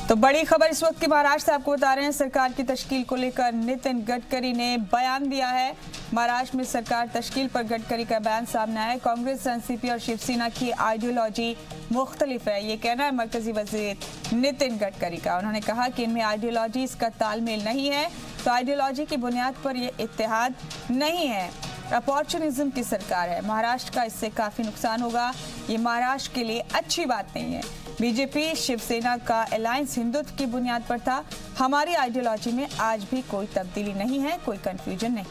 तो बड़ी खबर इस वक्त की महाराष्ट्र से आपको बता रहे हैं। सरकार की तश्कील को लेकर नितिन गडकरी ने बयान दिया है। महाराष्ट्र में सरकार तश्कील पर गडकरी का बयान सामने आया है। कांग्रेस, एनसीपी और शिवसेना की आइडियोलॉजी मुख्तलिफ है, ये कहना है मरकजी वजीर नितिन गडकरी का। उन्होंने कहा कि इनमें आइडियोलॉजी का तालमेल नहीं है, तो आइडियोलॉजी की बुनियाद पर ये इत्तेहाद नहीं है। अपॉर्चुनिज्म की सरकार है, महाराष्ट्र का इससे काफी नुकसान होगा, ये महाराष्ट्र के लिए अच्छी बात नहीं है। बीजेपी शिवसेना का अलायंस हिंदुत्व की बुनियाद पर था। हमारी आइडियोलॉजी में आज भी कोई तब्दीली नहीं है, कोई कंफ्यूजन नहीं।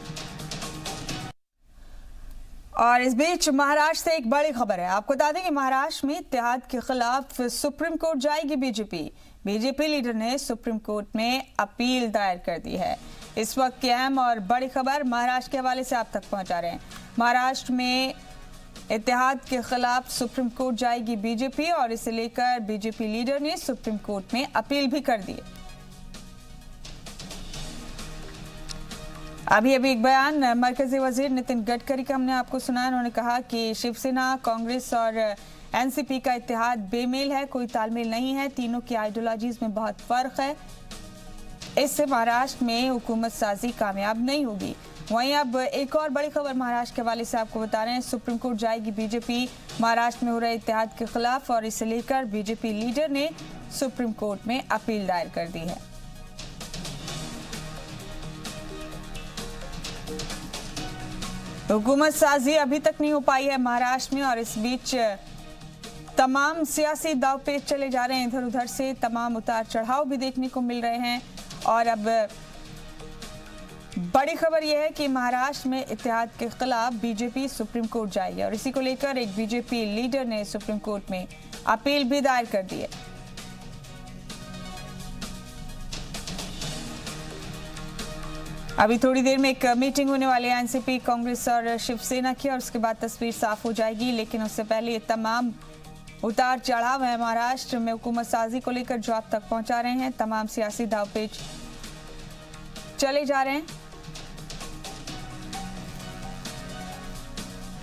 और इस बीच महाराष्ट्र से एक बड़ी खबर है। आपको बता दें कि महाराष्ट्र में इत्तेहाद के खिलाफ सुप्रीम कोर्ट जाएगी बीजेपी लीडर ने सुप्रीम कोर्ट में अपील दायर कर दी है। इस वक्त की अहम और बड़ी खबर महाराष्ट्र के हवाले से आप तक पहुंचा रहे हैं। महाराष्ट्र में इत्तेहाद के खिलाफ सुप्रीम कोर्ट जाएगी बीजेपी और इसे लेकर बीजेपी लीडर ने सुप्रीम कोर्ट में अपील भी कर दी है। अभी एक बयान मरकजी वजीर नितिन गडकरी का हमने आपको सुनाया। उन्होंने कहा कि शिवसेना, कांग्रेस और एनसीपी का इत्तेहाद बेमेल है, कोई तालमेल नहीं है, तीनों की आइडियोलॉजीज में बहुत फर्क है, इससे महाराष्ट्र में हुकूमत साजी कामयाब नहीं होगी। वहीं अब एक और बड़ी खबर महाराष्ट्र के हवाले से आपको बता रहे हैं। सुप्रीम कोर्ट जाएगी बीजेपी महाराष्ट्र में हो रहे इत्तेहाद के खिलाफ और इसे लेकर बीजेपी लीडर ने सुप्रीम कोर्ट में अपील दायर कर दी है। हुकूमत साजी अभी तक नहीं हो पाई है महाराष्ट्र में और इस बीच तमाम सियासी दांवपेच चले जा रहे हैं। इधर उधर से तमाम उतार चढ़ाव भी देखने को मिल रहे हैं और अब बड़ी खबर यह है कि महाराष्ट्र में इत्तेहाद के खिलाफ बीजेपी सुप्रीम कोर्ट जाएगी और इसी को लेकर एक बीजेपी लीडर ने सुप्रीम कोर्ट में अपील भी दायर कर दी है। अभी थोड़ी देर में एक मीटिंग होने वाली है एनसीपी, कांग्रेस और शिवसेना की और उसके बाद तस्वीर साफ हो जाएगी। लेकिन उससे पहले ये तमाम उतार चढ़ाव है महाराष्ट्र में हुकूमत साजी को लेकर जो आप तक पहुंचा रहे हैं। तमाम सियासी दांवपेच चले जा रहे हैं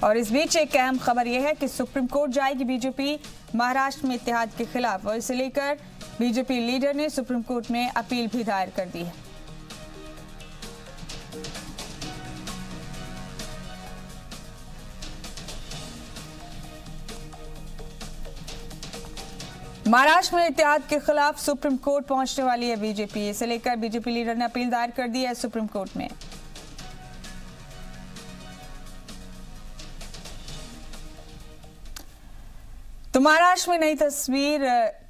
और इस बीच एक अहम खबर यह है कि सुप्रीम कोर्ट जाएगी बीजेपी महाराष्ट्र में इत्तेहाद के खिलाफ और इसे लेकर बीजेपी लीडर ने सुप्रीम कोर्ट में अपील भी दायर कर दी है। महाराष्ट्र में इत्तेहाद के खिलाफ सुप्रीम कोर्ट पहुंचने वाली है बीजेपी, इसे लेकर बीजेपी लीडर ने अपील दायर कर दी है सुप्रीम कोर्ट में। तो महाराष्ट्र में नई तस्वीर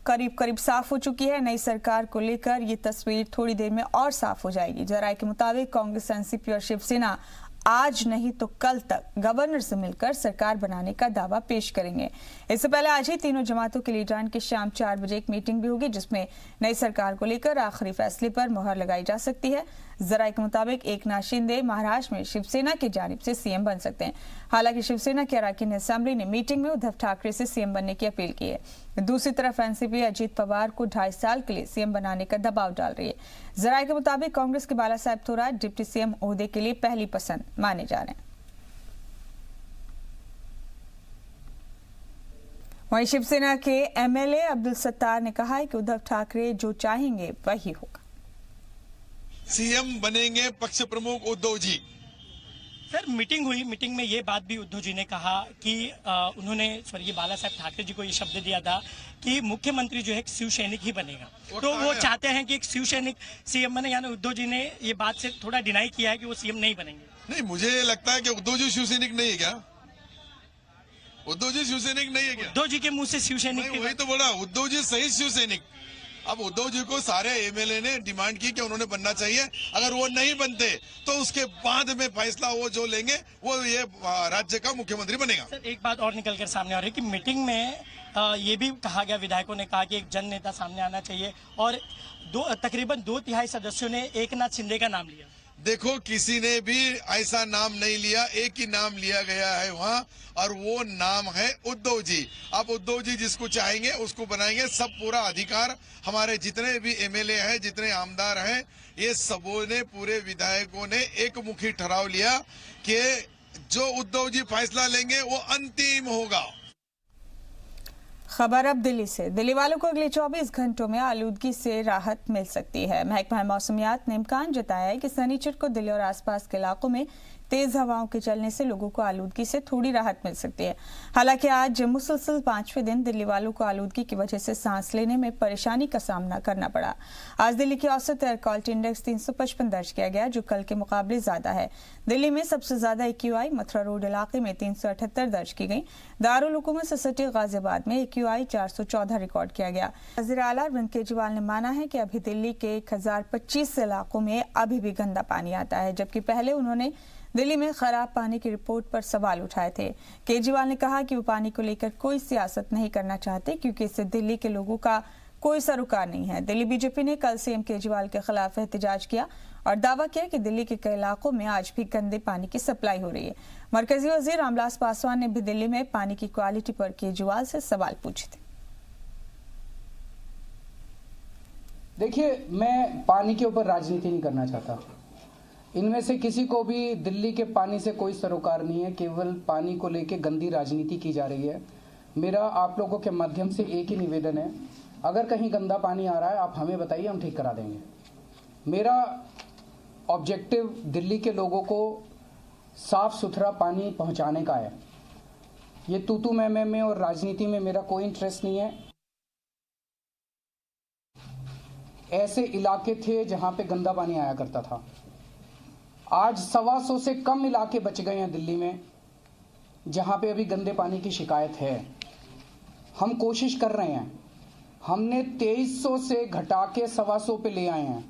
करीब साफ हो चुकी है। नई सरकार को लेकर ये तस्वीर थोड़ी देर में और साफ हो जाएगी। जराये के मुताबिक कांग्रेस, एनसीपी और शिवसेना आज नहीं तो कल तक गवर्नर से मिलकर सरकार बनाने का दावा पेश करेंगे। इससे पहले आज ही तीनों जमातों के लीडरान की शाम 4 बजे एक मीटिंग भी होगी जिसमें नई सरकार को लेकर आखिरी फैसले पर मुहर लगाई जा सकती है। जराये के मुताबिक एकनाथ शिंदे महाराष्ट्र में शिवसेना की जानिब से सीएम बन सकते हैं। हालांकि शिवसेना के अराकीन असेंबली ने मीटिंग में उद्धव ठाकरे से सीएम बनने की अपील की है। दूसरी तरफ एनसीपी अजीत पवार को 2.5 साल के लिए सीएम बनाने का दबाव डाल रही है। जराये के मुताबिक कांग्रेस के बाला साहेब थोराट डिप्टी सीएम ओहदे के लिए पहली पसंद माने जा रहे हैं। वहीं शिवसेना के एमएलए अब्दुल सत्तार ने कहा है कि उद्धव ठाकरे जो चाहेंगे वही होगा। सीएम बनेंगे पक्ष प्रमुख उद्धव जी। सर, मीटिंग हुई, मीटिंग में ये बात भी उद्धव जी ने कहा कि उन्होंने स्वर्गीय बाला साहेब ठाकरे जी को ये शब्द दिया था कि मुख्यमंत्री जो है शिव सैनिक ही बनेगा, तो वो चाहते हैं कि एक शिव सैनिक सीएम बने। यानी उद्धव जी ने ये बात से थोड़ा डिनाई किया है कि वो सीएम नहीं बनेंगे। नहीं, मुझे लगता है कि उद्धव जी शिव सैनिक नहीं है क्या? उद्धव जी शिव सैनिक नहीं है क्या? उद्धव जी के मुंह से शिव सैनिक, वही तो बोला, उद्धव जी सही शिव सैनिक। अब उद्धव जी को सारे एमएलए ने डिमांड की कि उन्होंने बनना चाहिए। अगर वो नहीं बनते तो उसके बाद में फैसला वो जो लेंगे वो ये राज्य का मुख्यमंत्री बनेगा। सर, एक बात और निकल कर सामने आ रही है कि मीटिंग में ये भी कहा गया, विधायकों ने कहा कि एक जन नेता सामने आना चाहिए और तकरीबन 2/3 सदस्यों ने एकनाथ शिंदे का नाम लिया। देखो, किसी ने भी ऐसा नाम नहीं लिया, एक ही नाम लिया गया है वहाँ और वो नाम है उद्धव जी। अब उद्धव जी जिसको चाहेंगे उसको बनाएंगे। सब पूरा अधिकार हमारे जितने भी एमएलए हैं, जितने आमदार हैं, ये सबों ने, पूरे विधायकों ने एक मुखी ठहराव लिया कि जो उद्धव जी फैसला लेंगे वो अंतिम होगा। खबर अब दिल्ली से। दिल्ली वालों को अगले 24 घंटों में आलूदगी से राहत मिल सकती है। महकमा मौसमियात ने इम्कान जताया है कि शनिचर को दिल्ली और आसपास के इलाकों में तेज हवाओं के चलने से लोगों को आलूदगी से थोड़ी राहत मिल सकती है। हालांकि आज मुसलसल 5वें दिन दिल्ली वालों को आलूदगी की वजह से सांस लेने में परेशानी का सामना करना पड़ा। आज दिल्ली की औसत एयर क्वालिटी इंडेक्स 355 दर्ज किया गया, जो कल के मुकाबले ज्यादा है। दिल्ली में सबसे ज्यादा AQI मथुरा रोड इलाके में 378 दर्ज की गई। दारुल हुकूमत सिटी गाजियाबाद में AQI 414 रिकॉर्ड किया गया। वज़ीर आला अरविंद केजरीवाल ने माना है कि अभी दिल्ली के 1025 इलाकों में अभी भी गंदा पानी आता है, जबकि पहले उन्होंने दिल्ली में खराब पानी की रिपोर्ट पर सवाल उठाए थे। केजरीवाल ने कहा कि वो पानी को लेकर कोई सियासत नहीं करना चाहते, क्योंकि इससे दिल्ली के लोगों का कोई सरोकार नहीं है। दिल्ली बीजेपी ने कल सीएम केजरीवाल के खिलाफ एहतजाज किया और दावा किया कि दिल्ली के कई इलाकों में आज भी गंदे पानी की सप्लाई हो रही है। मरकजी वजीर रामविलास पासवान ने भी दिल्ली में पानी की क्वालिटी पर केजरीवाल से सवाल पूछे थे। देखिए, मैं पानी के ऊपर राजनीति नहीं करना चाहता। इनमें से किसी को भी दिल्ली के पानी से कोई सरोकार नहीं है। केवल पानी को लेके गंदी राजनीति की जा रही है। मेरा आप लोगों के माध्यम से एक ही निवेदन है, अगर कहीं गंदा पानी आ रहा है आप हमें बताइए, हम ठीक करा देंगे। मेरा ऑब्जेक्टिव दिल्ली के लोगों को साफ सुथरा पानी पहुंचाने का है। ये तू मैं में और राजनीति में मेरा कोई इंटरेस्ट नहीं है। ऐसे इलाके थे जहां पे गंदा पानी आया करता था। आज 125 से कम इलाके बच गए हैं दिल्ली में जहां पे अभी गंदे पानी की शिकायत है। हम कोशिश कर रहे हैं, हमने 2300 से घटा के 125 पे ले आए हैं।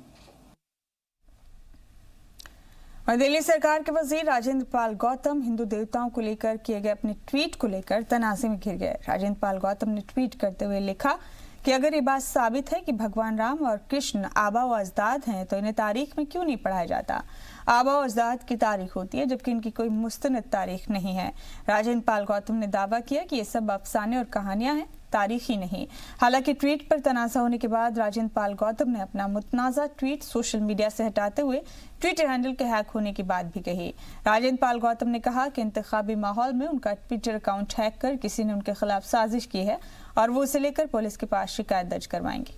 और दिल्ली सरकार के वजीर राजेंद्र पाल गौतम हिंदू देवताओं को लेकर किए गए अपने ट्वीट को लेकर तनाज़े में घिर गए। राजेंद्र पाल गौतम ने ट्वीट करते हुए लिखा कि अगर ये बात साबित है कि भगवान राम और कृष्ण आबा व अजदाद हैं, तो इन्हें तारीख में क्यों नहीं पढ़ाया जाता। आबा व अजदाद की तारीख होती है, जबकि इनकी कोई मुस्तनद तारीख नहीं है। राजेंद्र पाल गौतम ने दावा किया कि ये सब अफसाने और कहानियां हैं, तारीख ही नहीं। हालांकि ट्वीट पर तनाज़ा होने के बाद राजेंद्र पाल गौतम ने अपना मुतनाज़ा ट्वीट सोशल मीडिया से हटाते हुए ट्विटर हैंडल के हैक होने की बात भी कही। राजेंद्र पाल गौतम ने कहा कि इंतखाबी माहौल में उनका ट्विटर अकाउंट हैक कर किसी ने उनके खिलाफ साजिश की है और वो उसे लेकर पुलिस के पास शिकायत दर्ज करवाएंगे।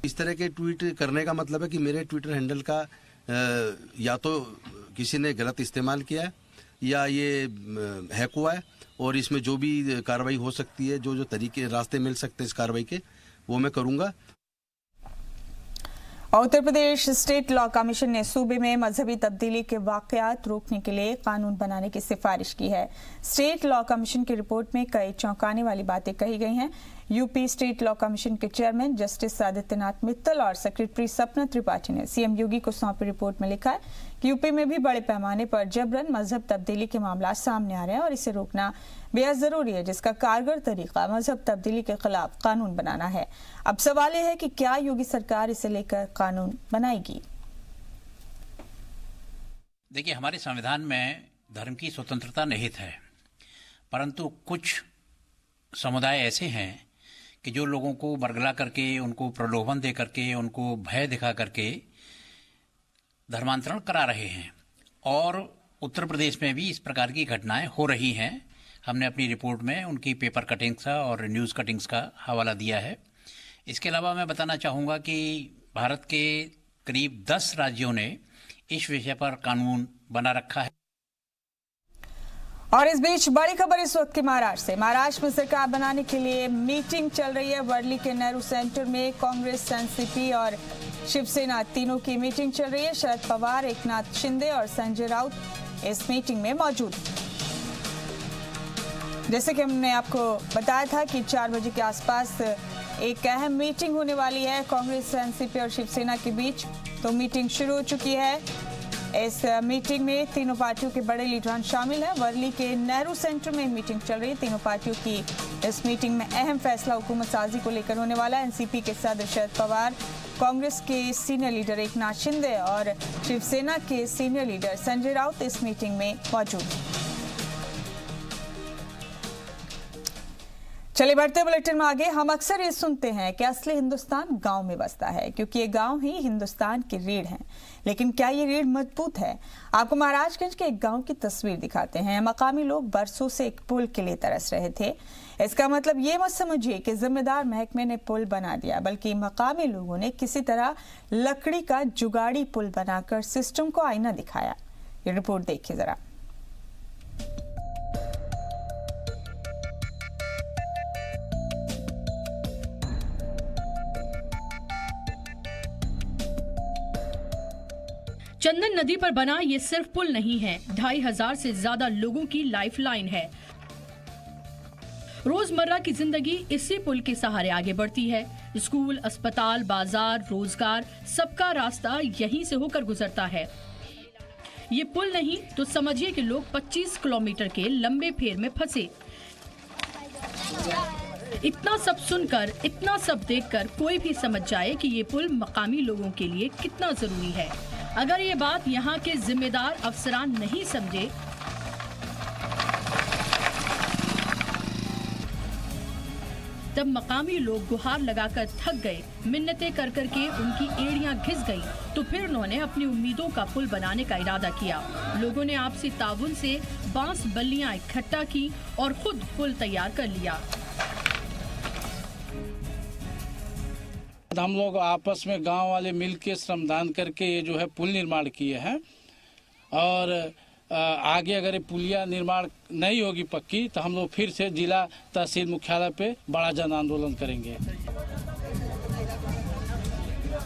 इस तरह के ट्वीट करने का मतलब है कि मेरे ट्विटर हैंडल का या तो किसी ने गलत इस्तेमाल किया है या ये हैक हुआ है, और इसमें जो भी कार्रवाई हो सकती है, जो तरीके रास्ते मिल सकते हैं इस कार्रवाई के, वो मैं करूंगा। Uttar Pradesh state law commission ने सूबे में मजहबी तब्दीली के वाकयात रोकने के लिए कानून बनाने की सिफारिश की है। स्टेट लॉ कमीशन की रिपोर्ट में कई चौंकाने वाली बातें कही गई हैं। यूपी स्टेट लॉ कमीशन के चेयरमैन जस्टिस आदित्यनाथ मित्तल और सेक्रेटरी सपना त्रिपाठी ने सीएम योगी को सौंपी रिपोर्ट में लिखा है कि यूपी में भी बड़े पैमाने पर जबरन मजहब तब्दीली के मामला सामने आ रहे हैं और इसे रोकना बेहद जरूरी है, जिसका कारगर तरीका मजहब तब्दीली के खिलाफ कानून बनाना है। अब सवाल यह है कि क्या योगी सरकार इसे लेकर कानून बनाएगी। देखिए, हमारे संविधान में धर्म की स्वतंत्रता निहित है, परंतु कुछ समुदाय ऐसे हैं कि जो लोगों को बरगला करके, उनको प्रलोभन दे करके, उनको भय दिखा करके धर्मांतरण करा रहे हैं, और उत्तर प्रदेश में भी इस प्रकार की घटनाएं हो रही हैं। हमने अपनी रिपोर्ट में उनकी पेपर कटिंग्स का और न्यूज़ कटिंग्स का हवाला दिया है। इसके अलावा मैं बताना चाहूँगा कि भारत के करीब 10 राज्यों ने इस विषय पर कानून बना रखा है। और इस बीच बड़ी खबर इस वक्त की महाराष्ट्र से। महाराष्ट्र में सरकार बनाने के लिए मीटिंग चल रही है। वर्ली के नेहरू सेंटर में कांग्रेस, एनसीपी और शिवसेना तीनों की मीटिंग चल रही है। शरद पवार, एकनाथ शिंदे और संजय राउत इस मीटिंग में मौजूद। जैसे कि हमने आपको बताया था कि 4 बजे के आसपास एक अहम मीटिंग होने वाली है कांग्रेस, एनसीपी और शिवसेना के बीच। तो मीटिंग शुरू हो चुकी है। इस मीटिंग में तीनों पार्टियों के बड़े लीडरान शामिल हैं। वर्ली के नेहरू सेंटर में मीटिंग चल रही है। तीनों पार्टियों की इस मीटिंग में अहम फैसला हुकूमत साजी को लेकर होने वाला है। एनसीपी के सदस्य शरद पवार, कांग्रेस के सीनियर लीडर एकनाथ शिंदे और शिवसेना के सीनियर लीडर संजय राउत इस मीटिंग में मौजूद हैं। चलिए बढ़ते बुलेटिन में आगे। हम अक्सर ये सुनते हैं कि असली हिंदुस्तान गांव में बसता है, क्योंकि ये गांव ही हिंदुस्तान की रीढ़ है। लेकिन क्या ये रीढ़ मजबूत है? आपको महाराजगंज के एक गांव की तस्वीर दिखाते हैं। मकामी लोग बरसों से एक पुल के लिए तरस रहे थे। इसका मतलब ये मत समझिए कि जिम्मेदार महकमे ने पुल बना दिया, बल्कि मकामी लोगों ने किसी तरह लकड़ी का जुगाड़ी पुल बनाकर सिस्टम को आईना दिखाया। ये रिपोर्ट देखिए जरा। चंदन नदी पर बना ये सिर्फ पुल नहीं है, 2500 से ज्यादा लोगों की लाइफलाइन है। रोजमर्रा की जिंदगी इसी पुल के सहारे आगे बढ़ती है। स्कूल, अस्पताल, बाजार, रोजगार, सबका रास्ता यहीं से होकर गुजरता है। ये पुल नहीं तो समझिए कि लोग 25 किलोमीटर के लंबे फेर में फंसे। इतना सब सुनकर, इतना सब देखकर कोई भी समझ जाए कि ये पुल मकामी लोगों के लिए कितना जरूरी है। अगर ये बात यहाँ के जिम्मेदार अफसरान नहीं समझे तब मकामी लोग गुहार लगाकर थक गए, मिन्नतें कर करके उनकी एड़ियां घिस गई, तो फिर उन्होंने अपनी उम्मीदों का पुल बनाने का इरादा किया। लोगों ने आपसी ताउन से बांस बल्लियां इकट्ठा की और खुद पुल तैयार कर लिया। हम लोग आपस में गांव वाले मिलके श्रमदान करके ये जो है पुल निर्माण किए हैं, और आगे अगर ये पुलिया निर्माण नहीं होगी पक्की तो हम लोग फिर से जिला तहसील मुख्यालय पे बड़ा जन आंदोलन करेंगे।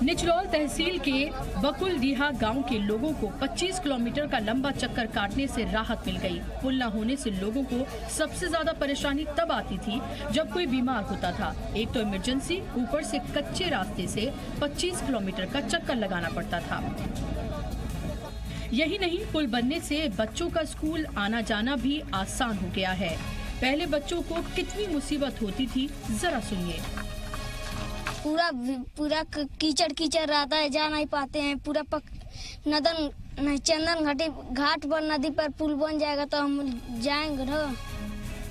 निचलौल तहसील के बकुलडीहा गांव के लोगों को 25 किलोमीटर का लंबा चक्कर काटने से राहत मिल गई। पुल न होने से लोगों को सबसे ज्यादा परेशानी तब आती थी जब कोई बीमार होता था। एक तो इमरजेंसी, ऊपर से कच्चे रास्ते से 25 किलोमीटर का चक्कर लगाना पड़ता था। यही नहीं, पुल बनने से बच्चों का स्कूल आना जाना भी आसान हो गया है। पहले बच्चों को कितनी मुसीबत होती थी, जरा सुनिए। पूरा कीचड़ कीचड़ रहता है, जा नहीं पाते हैं। पूरा चंदन घाट पर नदी पर पुल बन जाएगा तो हम जाएंगे ना।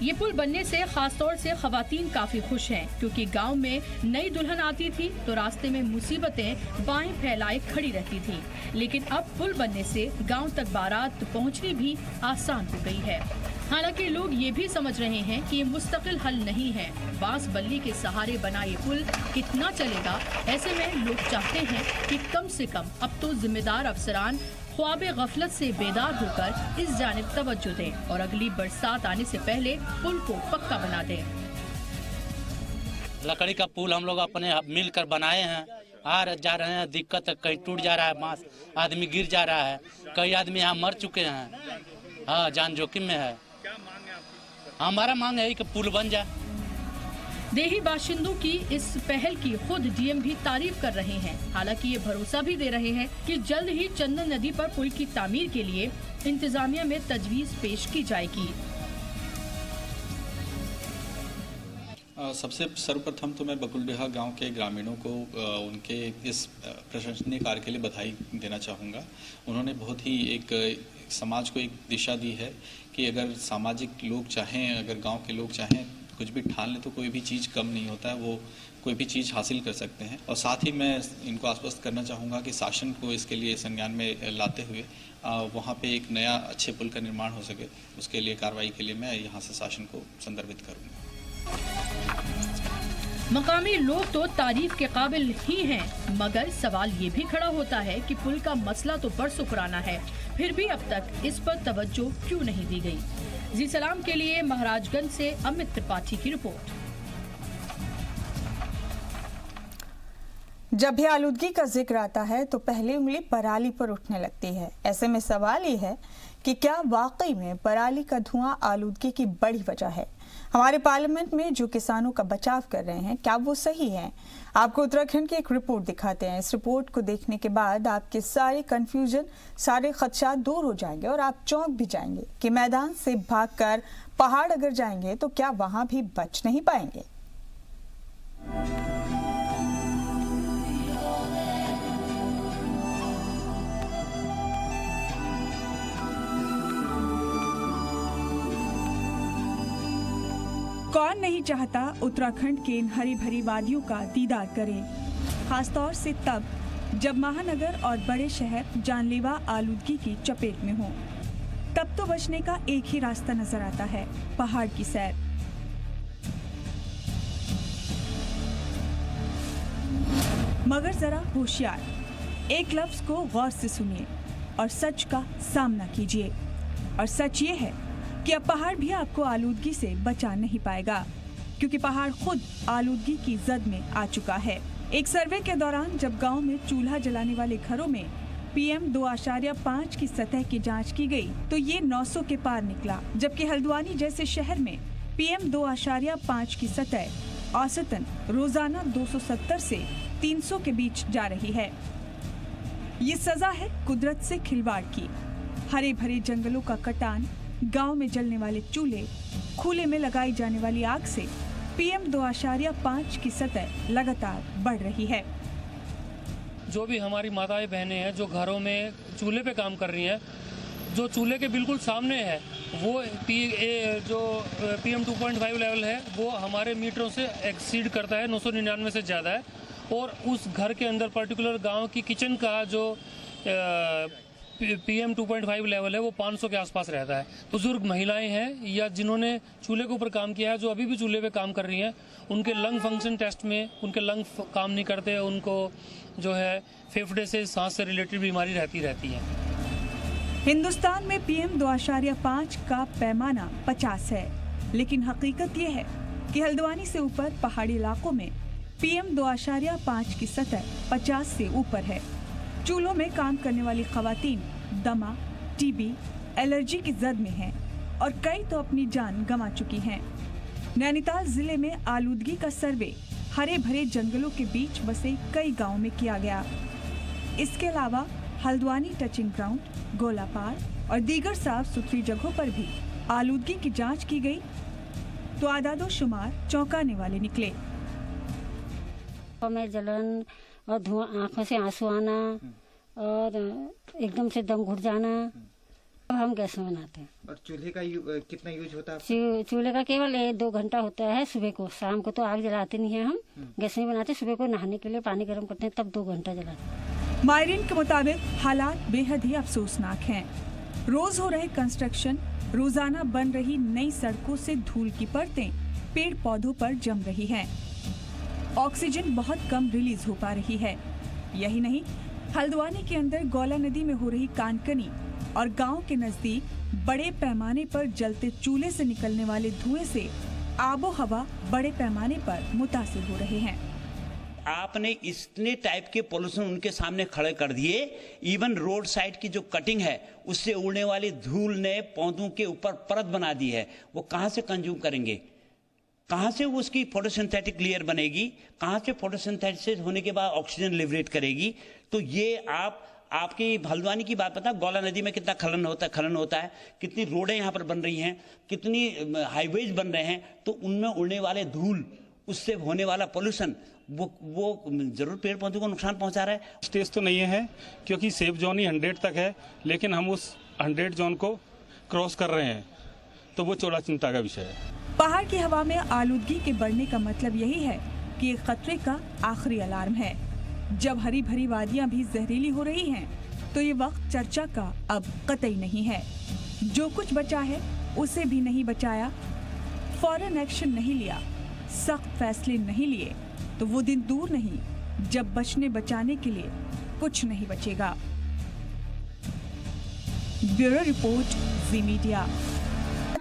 ये पुल बनने से खासतौर से खवातीन काफी खुश हैं, क्योंकि गांव में नई दुल्हन आती थी तो रास्ते में मुसीबतें बाएं फैलाए खड़ी रहती थी। लेकिन अब पुल बनने से गांव तक बारात पहुंचनी भी आसान हो गई है। हालांकि लोग ये भी समझ रहे हैं कि ये मुस्तकिल हल नहीं है। बांस बल्ली के सहारे बना ये पुल कितना चलेगा? ऐसे में लोग चाहते हैं कि कम से कम अब तो जिम्मेदार अफसरान ख्वाब गफलत से बेदार होकर इस जानिब तवज्जो दें और अगली बरसात आने से पहले पुल को पक्का बना दें। लकड़ी का पुल हम लोग अपने मिलकर बनाए हैं, आ जा रहे हैं। दिक्कत है, कहीं टूट जा रहा है, बांस आदमी गिर जा रहा है, कई आदमी यहाँ मर चुके हैं। हाँ, जान जोखिम में है। हमारा मांग है कि पुल बन जाए। देही बाशिंदों की इस पहल की खुद डीएम भी तारीफ कर रहे हैं। हालांकि ये भरोसा भी दे रहे हैं कि जल्द ही चंदन नदी पर पुल की तामीर के लिए इंतजामिया में तजवीज पेश की जाएगी। सबसे सर्वप्रथम तो मैं बकुलडीहा गांव के ग्रामीणों को उनके इस प्रशंसनीय कार्य के लिए बधाई देना चाहूँगा। उन्होंने बहुत ही एक समाज को एक दिशा दी है कि अगर सामाजिक लोग चाहें, अगर गांव के लोग चाहें कुछ भी ठान लें तो कोई भी चीज़ कम नहीं होता है, वो कोई भी चीज़ हासिल कर सकते हैं। और साथ ही मैं इनको आश्वस्त करना चाहूँगा कि शासन को इसके लिए संज्ञान में लाते हुए वहाँ पे एक नया अच्छे पुल का निर्माण हो सके, उसके लिए कार्रवाई के लिए मैं यहाँ से शासन को संदर्भित करूँगा। मकामी लोग तो तारीफ के काबिल ही हैं, मगर सवाल ये भी खड़ा होता है कि पुल का मसला तो बरसों पुराना है, फिर भी अब तक इस पर तवज्जो क्यों नहीं दी गई। जी सलाम के लिए महाराजगंज से अमित त्रिपाठी की रिपोर्ट। जब भी आलूदगी का जिक्र आता है तो पहली उंगली पराली पर उठने लगती है। ऐसे में सवाल ये है कि क्या वाकई में पराली का धुआं आलूदगी की बड़ी वजह है? हमारे पार्लियामेंट में जो किसानों का बचाव कर रहे हैं, क्या वो सही है? आपको उत्तराखंड की एक रिपोर्ट दिखाते हैं। इस रिपोर्ट को देखने के बाद आपके सारे कंफ्यूजन, सारे खदशात दूर हो जाएंगे और आप चौंक भी जाएंगे कि मैदान से भागकर पहाड़ अगर जाएंगे तो क्या वहां भी बच नहीं पाएंगे। कौन नहीं चाहता उत्तराखंड के इन हरी भरी वादियों का दीदार करे, खासतौर से तब जब महानगर और बड़े शहर जानलेवा आलूदगी की चपेट में हों। तब तो बचने का एक ही रास्ता नजर आता है, पहाड़ की सैर। मगर जरा होशियार, एक लफ्ज को गौर से सुनिए और सच का सामना कीजिए। और सच ये है कि अब पहाड़ भी आपको आलूदगी से बचा नहीं पाएगा, क्योंकि पहाड़ खुद आलूदगी की जद में आ चुका है। एक सर्वे के दौरान जब गांव में चूल्हा जलाने वाले घरों में PM 2.5 की सतह की जांच की गई तो ये 900 के पार निकला, जबकि हल्द्वानी जैसे शहर में PM 2.5 की सतह औसतन रोजाना 270 से 300 के बीच जा रही है। ये सजा है कुदरत से खिलवाड़ की। हरे भरे जंगलों का कटान, गांव में जलने वाले चूल्हे, खुले में लगाई जाने वाली आग से PM 2.5 की सतह लगातार बढ़ रही है। जो भी हमारी माताएं बहनें हैं जो घरों में चूल्हे पे काम कर रही हैं, जो चूल्हे के बिल्कुल सामने है, वो जो PM 2.5 लेवल है वो हमारे मीटरों से एक्सीड करता है, 999 से ज़्यादा है। और उस घर के अंदर पर्टिकुलर गांव की किचन का जो PM 2.5 लेवल है वो 500 के आसपास रहता है। बुजुर्ग महिलाएं हैं या जिन्होंने चूल्हे के ऊपर काम किया है, जो अभी भी चूल्हे पे काम कर रही हैं, उनके लंग फंक्शन टेस्ट में उनके लंग काम नहीं करते, उनको जो है फेफड़े से, सांस से रिलेटेड बीमारी रहती है। हिंदुस्तान में PM 2.5 का पैमाना 50 है, लेकिन हकीकत ये है कि हल्द्वानी से ऊपर पहाड़ी इलाकों में PM 2.5 की सतह 50 से ऊपर है। चूल्हों में काम करने वाली खवातीन दमा, TB, एलर्जी की जद में हैं और कई तो अपनी जान गंवा चुकी हैं। नैनीताल जिले में आलूदगी का सर्वे हरे भरे जंगलों के बीच बसे कई गांवों में किया गया। इसके अलावा हल्द्वानी टचिंग ग्राउंड, गोलापार और दीगर साफ सुथरी जगहों पर भी आलूदगी की जांच की गई तो आदादो शुमार चौंकाने वाले निकले। में जलन और धुआं, आंखों से आंसू आना और एकदम से दम घुट जाना। हम गैस में बनाते हैं। और चूल्हे का कितना यूज होता है? चूल्हे का केवल 2 घंटा होता है सुबह को। शाम को तो आग जलाते नहीं है, हम गैस में बनाते। सुबह को नहाने के लिए पानी गर्म करते हैं, तब 2 घंटा जलाते हैं। माहिरीन के मुताबिक हालात बेहद ही अफसोसनाक हैं। रोज हो रहे कंस्ट्रक्शन, रोजाना बन रही नई सड़कों से धूल की परतें पेड़ पौधों पर जम रही हैं। ऑक्सीजन बहुत कम रिलीज हो पा रही है। यही नहीं, हल्द्वानी के अंदर गौला नदी में हो रही कानकनी और गांव के नजदीक बड़े पैमाने पर जलते चूल्हे से निकलने वाले धुएं से आबो हवा बड़े पैमाने पर मुतासिर हो रहे हैं। आपने इतने टाइप के पोल्यूशन उनके सामने खड़े कर दिए। इवन रोड साइड की जो कटिंग है उससे उड़ने वाली धूल ने पौधों के ऊपर परत बना दी है। वो कहाँ से कंज्यूम करेंगे, कहाँ से वो उसकी फोटोसिंथेटिक लेयर बनेगी, कहाँ से फोटोसिंथेसिस होने के बाद ऑक्सीजन लिबरेट करेगी। तो ये आपकी हल्द्वानी की बात पता, गौला नदी में कितना खनन होता है, कितनी रोडें यहाँ पर बन रही हैं, कितनी हाईवेज बन रहे हैं। तो उनमें उड़ने वाले धूल, उससे होने वाला पोल्यूशन वो जरूर पेड़ पौधों को नुकसान पहुंचा रहा है। स्टेज तो नहीं है क्योंकि सेफ जोन ही 100 तक है, लेकिन हम उस 100 जोन को क्रॉस कर रहे हैं, तो वो थोड़ा चिंता का विषय है। पहाड़ की हवा में आलूदगी के बढ़ने का मतलब यही है कि ये खतरे का आखिरी अलार्म है। जब हरी भरी वादियां भी जहरीली हो रही हैं, तो ये वक्त चर्चा का अब कतई नहीं है। जो कुछ बचा है उसे भी नहीं बचाया, फौरन एक्शन नहीं लिया, सख्त फैसले नहीं लिए, तो वो दिन दूर नहीं जब बचने बचाने के लिए कुछ नहीं बचेगा। ब्यूरो रिपोर्ट, जी मीडिया।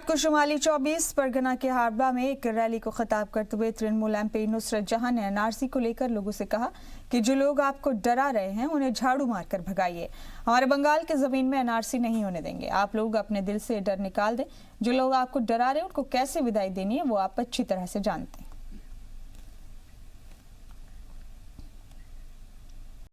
को शुमाली 24 परगना के हारबा में एक रैली को खिताब करते हुए तृणमूल MP नुसरत जहां ने NRC को लेकर लोगों से कहा कि जो लोग आपको डरा रहे हैं उन्हें झाड़ू मारकर भगाइए। हमारे बंगाल के जमीन में NRC नहीं होने देंगे। आप लोग अपने दिल से डर निकाल दें। जो लोग आपको डरा रहे हैं उनको कैसे विदाई देनी है वो आप अच्छी तरह से जानते हैं।